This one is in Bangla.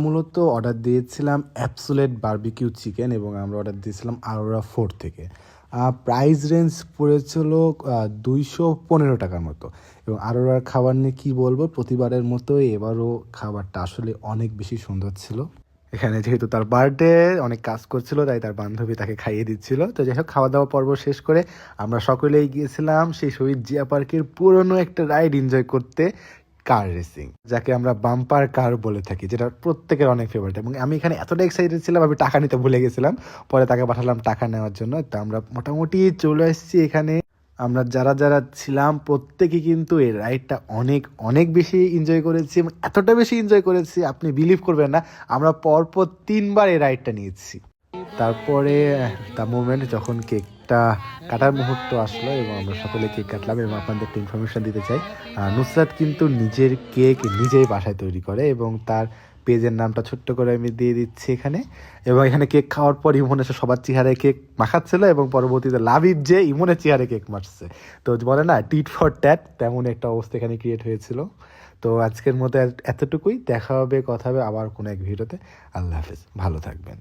মূলত অর্ডার দিয়েছিলাম অ্যাবসোলেট বারবিকিউ চিকেন এবং আমরা অর্ডার দিয়েছিলাম আরোরা ফোর্ট থেকে। প্রাইস রেঞ্জ পড়েছিল 215 টাকার মতো। এবং আরোরার খাবার নিয়ে কী বলবো, প্রতিবারের মতো এবারও খাবারটা আসলে অনেক বেশি সুন্দর ছিল। এখানে যেহেতু তার বার্থডে, অনেক কাজ করছিল, তাই তার বান্ধবী তাকে খাইয়ে দিচ্ছিল। তো যাই হোক, খাওয়া দাওয়া পর্ব শেষ করে আমরা সকলেই গিয়েছিলাম সেই শহীদ জিয়া পার্কের পুরনো একটা রাইড এনজয় করতে, কার রেসিং, যাকে আমরা বাম্পার কার বলে থাকি, যেটা প্রত্যেকের অনেক ফেভারিট। এবং আমি এখানে এতটা এক্সাইটেড ছিলাম, আমি টাকা নিতে ভুলে গেছিলাম। পরে তাকে পাঠালাম টাকা নেওয়ার জন্য। তো আমরা মোটামুটি চলে এসেছি এখানে। আমরা যারা যারা ছিলাম প্রত্যেকেই কিন্তু এই রাইডটা অনেক অনেক বেশি এনজয় করেছি, এবং এতটা বেশি এনজয় করেছি আপনি বিলিভ করবেন না, আমরা পরপর 3বার এই রাইডটা নিয়েছি। তারপরে দ্য মোমেন্ট যখন কেকটা কাটার মুহূর্ত আসলো এবং আমরা সকলে কেক কাটলাম। এবং আপনাদের একটা ইনফরমেশন দিতে চাই, নুসরাত কিন্তু নিজের কেক নিজেই বাসায় তৈরি করে এবং তার পেজের নামটা ছোট্ট করে আমি দিয়ে দিচ্ছি এখানে। এবং এখানে কেক খাওয়ার পর ইমন এসে সবার চেহারায় কেক মাখাচ্ছিল এবং পরবর্তীতে লাভিব যে ইমনের চেহারায় কেক মারছে। তো বলে না টিট ফর ট্যাট, তেমন একটা অবস্থা এখানে ক্রিয়েট হয়েছিল। তো আজকের মতো এতটুকুই। দেখা হবে, কথা হবে আবার কোনো এক ভিডিওতে। আল্লাহ হাফেজ, ভালো থাকবেন।